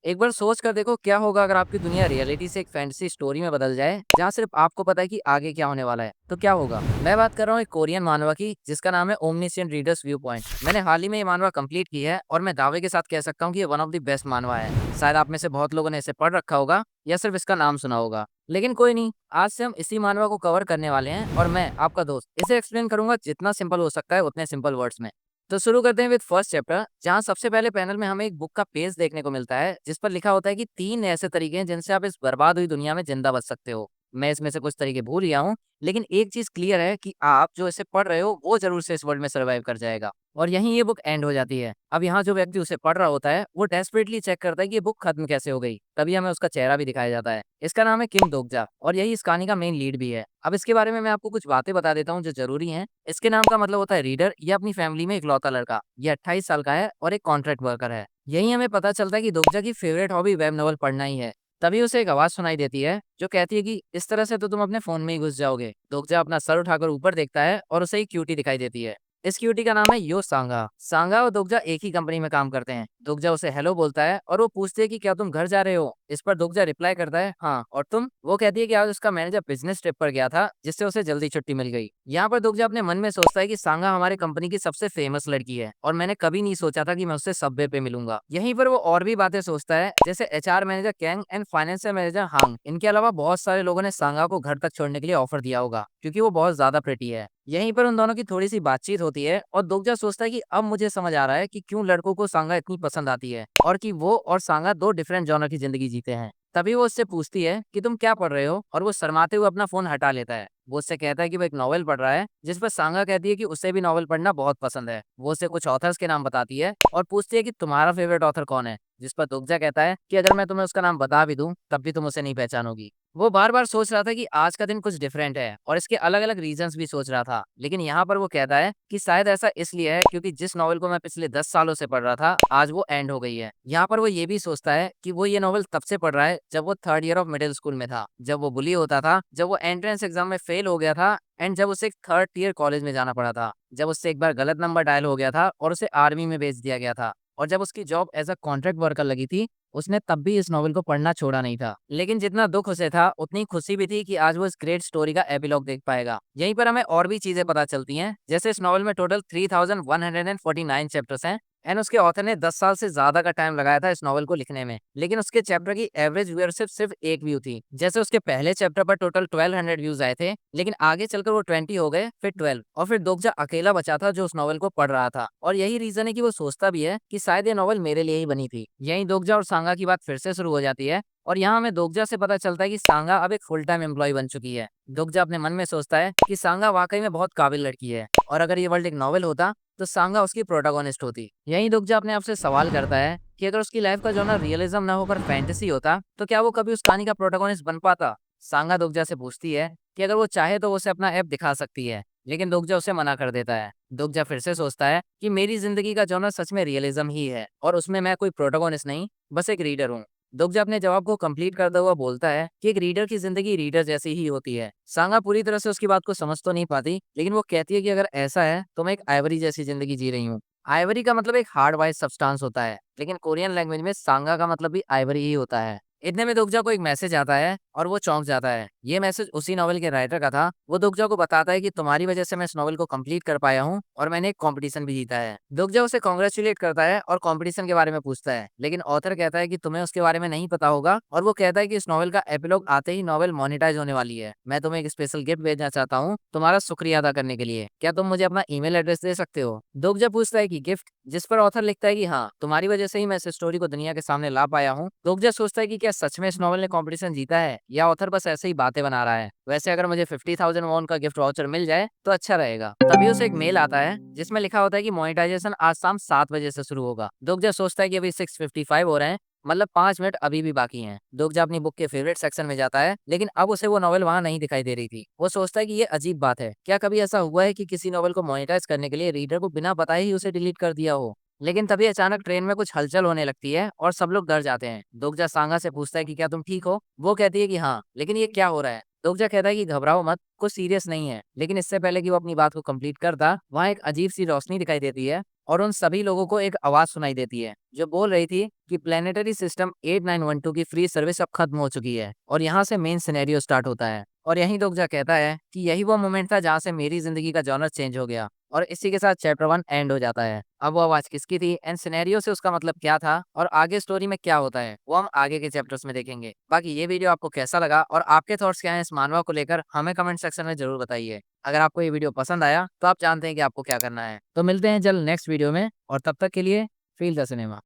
एक बार सोच कर देखो क्या होगा अगर आपकी दुनिया रियलिटी से एक फैंटेसी स्टोरी में बदल जाए जहाँ सिर्फ आपको पता है कि आगे क्या होने वाला है। तो क्या होगा? मैं बात कर रहा हूँ एक कोरियन मानवा की जिसका नाम है ओमनिशिएंट रीडर्स व्यू पॉइंट। मैंने हाल ही में ये मानवा कंप्लीट की है और मैं दावे के साथ कह सकता हूँ कि ये वन ऑफ द बेस्ट मानवा है। शायद आप में से बहुत लोगों ने इसे पढ़ रखा होगा या सिर्फ इसका नाम सुना होगा, लेकिन कोई नहीं, आज से हम इसी मानवा को कवर करने वाले हैं और मैं आपका दोस्त इसे एक्सप्लेन करूंगा जितना सिंपल हो सकता है उतने सिंपल वर्ड्स में। तो शुरू करते हैं विद फर्स्ट चैप्टर, जहां सबसे पहले पैनल में हमें एक बुक का पेज देखने को मिलता है जिस पर लिखा होता है कि 3 ऐसे तरीके हैं जिनसे आप इस बर्बाद हुई दुनिया में जिंदा बच सकते हो। मैं इसमें से कुछ तरीके भूल गया हूँ, लेकिन एक चीज क्लियर है कि आप जो इसे पढ़ रहे हो वो जरूर से इस वर्ल्ड में सर्वाइव कर जाएगा। और यहीं ये बुक एंड हो जाती है। अब यहाँ जो व्यक्ति उसे पढ़ रहा होता है वो डेस्परेटली चेक करता है कि ये बुक खत्म कैसे हो गई। तभी हमें उसका चेहरा भी दिखाया जाता है। इसका नाम है किम दोगजा और यही इस कहानी का मेन लीड भी है। अब इसके बारे में मैं आपको कुछ बातें बता देता हूँ जो जरूरी हैं। इसके नाम का मतलब होता है रीडर या अपनी फैमिली में इकलौता लड़का। ये 28 साल का है और एक कॉन्ट्रैक्ट वर्कर है। यही हमें पता चलता है कि दोगजा की फेवरेट हॉबी वेब नॉवल पढ़ना ही है। तभी उसे एक आवाज सुनाई देती है जो कहती है कि इस तरह से तो तुम अपने फोन में ही घुस जाओगे। दोगजा अपना सर उठाकर ऊपर देखता है और उसे एक क्यूटी दिखाई देती है। इस क्यूटी का नाम है यो सांगा। सांगा और दोगजा एक ही कंपनी में काम करते हैं। दोगजा उसे हेलो बोलता है और वो पूछती है कि क्या तुम घर जा रहे हो। इस पर दोगजा रिप्लाई करता है हाँ, और तुम? वो कहती है कि आज उसका मैनेजर बिजनेस ट्रिप पर गया था जिससे उसे जल्दी छुट्टी मिल गई। यहाँ पर दोगजा अपने मन में सोचता है कि सांगा हमारे कंपनी की सबसे फेमस लड़की है और मैंने कभी नहीं सोचा था कि मैं उससे सबवे पे मिलूंगा। यहीं पर वो और भी बातें सोचता है, जैसे HR manager Kang and financial manager Hong. इनके अलावा बहुत सारे लोगों ने सांगा को घर तक छोड़ने के लिए ऑफर दिया होगा क्योंकि वो बहुत ज्यादा प्रेटी है। यहीं पर उन दोनों की थोड़ी सी बातचीत होती है और दोगजा सोचता है कि अब मुझे समझ आ रहा है कि क्यों लड़कों को सांगा इतनी पसंद आती है और कि वो और सांगा दो डिफरेंट जॉनर की जिंदगी जीते हैं। तभी वो उससे पूछती है कि तुम क्या पढ़ रहे हो, और वो शर्माते हुए अपना फोन हटा लेता है। वो उससे कहता है कि वो एक नॉवेल पढ़ रहा है, जिस पर सांगा कहती है कि उसे भी नॉवेल पढ़ना बहुत पसंद है। वो उसे कुछ ऑथर्स के नाम बताती है और पूछती है कि तुम्हारा फेवरेट ऑथर कौन है, जिस पर दोगजा कहता है कि अगर मैं तुम्हें उसका नाम बता भी दूं तब भी तुम उसे नहीं पहचानोगी। वो बार बार सोच रहा था कि आज का दिन कुछ डिफरेंट है और इसके अलग अलग रीजंस भी सोच रहा था, लेकिन यहाँ पर वो कहता है कि शायद ऐसा इसलिए है क्योंकि जिस नॉवेल को मैं पिछले 10 सालों से पढ़ रहा था आज वो एंड हो गई है। यहाँ पर वो ये भी सोचता है कि वो ये नॉवेल तब से पढ़ रहा है जब वो third year of middle school में था, जब वो बुली होता था, जब वो एंट्रेंस एग्जाम में फेल हो गया था, एंड जब उसे थर्ड ईयर कॉलेज में जाना पड़ा था, जब उससे एक बार गलत नंबर डायल हो गया था और उसे आर्मी में भेज दिया गया था, और जब उसकी job as a contract worker लगी थी। उसने तब भी इस नॉवेल को पढ़ना छोड़ा नहीं था। लेकिन जितना दुख उसे था उतनी खुशी भी थी कि आज वो इस ग्रेट स्टोरी का एपिलॉग देख पाएगा। यहीं पर हमें और भी चीजें पता चलती हैं, जैसे इस नॉवेल में टोटल 3149 चैप्टर्स हैं एंड उसके ऑथर ने 10 साल से ज्यादा का टाइम लगाया था इस नॉवेल को लिखने में, लेकिन उसके चैप्टर की एवरेज व्यूअरशिप सिर्फ एक व्यू थी। जैसे उसके पहले चैप्टर पर टोटल 1200 व्यूज आए थे, लेकिन आगे चलकर वो 20 हो गए, फिर 12, और फिर दोगजा अकेला बचा था जो उस नॉवेल को पढ़ रहा था। और यही रीजन है कि वो सोचता भी है कि शायद ये नॉवेल मेरे लिए ही बनी थी। यही दोगजा और सांगा की बात फिर से शुरू हो जाती है और यहाँ हमें दोगजा से पता चलता है कि सांगा अब एक फुल टाइम एम्प्लॉय बन चुकी है। दोगजा अपने मन में सोचता है कि सांगा वाकई में बहुत काबिल लड़की है और अगर ये वर्ल्ड एक नॉवेल होता तो सांगा उसकी प्रोटागोनिस्ट होती। यहीं दोगजा अपने आप से सवाल करता है कि अगर उसकी लाइफ का जॉनर रियलिज्म ना होकर फैंटेसी होता तो क्या वो कभी उस कहानी का प्रोटागोनिस्ट बन पाता। सांगा दोगजा से पूछती है कि अगर वो चाहे तो वो उसे अपना ऐप दिखा सकती है, लेकिन दोगजा उसे मना कर देता है। दोगजा फिर से सोचता है कि मेरी जिंदगी का जॉनर सच में रियलिज्म ही है और उसमें मैं कोई प्रोटागोनिस्ट नहीं, बस एक रीडर हूँ। दोगजा अपने जवाब को कंप्लीट करता हुआ बोलता है कि एक रीडर की जिंदगी रीडर जैसी ही होती है। सांगा पूरी तरह से उसकी बात को समझ तो नहीं पाती, लेकिन वो कहती है कि अगर ऐसा है तो मैं एक आइवरी जैसी जिंदगी जी रही हूँ। आइवरी का मतलब एक हार्ड वाइज सब्सटेंस होता है, लेकिन कोरियन लैंग्वेज में सांगा का मतलब भी आइवरी ही होता है। इतने में दोगजा को एक मैसेज आता है और वो चौंक जाता है। ये मैसेज उसी नॉवेल के राइटर का था। वो दोगजा को बताता है कि तुम्हारी वजह से मैं इस नॉवेल को कंप्लीट कर पाया हूँ और मैंने एक कंपटीशन भी जीता है। दोगजा उसे कॉन्ग्रेचुलेट करता है और कंपटीशन के बारे में पूछता है, लेकिन ऑथर कहता है कि तुम्हें उसके बारे में नहीं पता होगा और वो कहता है कि इस नॉवेल का एपिलॉग आते ही नॉवेल मोनेटाइज होने वाली है। मैं तुम्हें एक स्पेशल गिफ्ट भेजना चाहता हूँ तुम्हारा शुक्रिया अदा करने के लिए। क्या तुम मुझे अपना ईमेल एड्रेस दे सकते हो? दोगजा पूछता है कि गिफ्ट, जिस पर ऑथर लिखता है कि हाँ, तुम्हारी वजह से ही मैं इस स्टोरी को दुनिया के सामने ला पाया हूँ। दोगजा सोचता है कि क्या सच में इस नॉवल ने कंपटीशन जीता है या ऑथर बस ऐसे ही बातें बना रहा है। वैसे अगर मुझे 50,000 वॉन का गिफ्ट वाउचर मिल जाए तो अच्छा रहेगा। तभी उसे एक मेल आता है जिसमें लिखा होता है कि मोनेटाइजेशन आज शाम 7 बजे से शुरू होगा। दोगजा सोचता है कि अभी 6:55 हो रहे हैं, मतलब 5 मिनट अभी भी बाकी हैं। दोगजा अपनी बुक के फेवरेट सेक्शन में जाता है, लेकिन अब उसे वो नॉवल वहां नहीं दिखाई दे रही थी। वो सोचता है कि ये अजीब बात है, क्या कभी ऐसा हुआ है कि किसी नॉवल को मोनेटाइज करने के लिए रीडर को बिना बताए ही उसे डिलीट कर दिया हो। लेकिन तभी अचानक ट्रेन में कुछ हलचल होने लगती है और सब लोग डर जाते हैं। दोगजा सांगा से पूछता है कि क्या तुम ठीक हो? वो कहती है कि हाँ, लेकिन ये क्या हो रहा है? दोगजा कहता है कि घबराओ मत, कुछ सीरियस नहीं है। लेकिन इससे पहले कि वो अपनी बात को कंप्लीट करता, वहाँ एक अजीब सी रोशनी दिखाई देती है और उन सभी लोगों को एक आवाज सुनाई देती है जो बोल रही थी कि प्लेनेटरी सिस्टम 8912 की फ्री सर्विस अब खत्म हो चुकी है। और यहाँ से मेन सिनेरियो स्टार्ट होता है और यही दोगजा कहता है कि यही वो मोमेंट था जहाँ से मेरी जिंदगी का जॉनर चेंज हो गया। और इसी के साथ चैप्टर 1 एंड हो जाता है। अब वो आवाज किसकी थी एंड सिनेरियो से उसका मतलब क्या था और आगे स्टोरी में क्या होता है वो हम आगे के चैप्टर्स में देखेंगे। बाकी ये वीडियो आपको कैसा लगा और आपके थॉट्स क्या हैं इस मानवा को लेकर हमें कमेंट सेक्शन में जरूर बताइए। अगर आपको ये वीडियो पसंद आया तो आप जानते हैं कि आपको क्या करना है। तो मिलते हैं जल्द नेक्स्ट वीडियो में और तब तक के लिए फील द सिनेमा।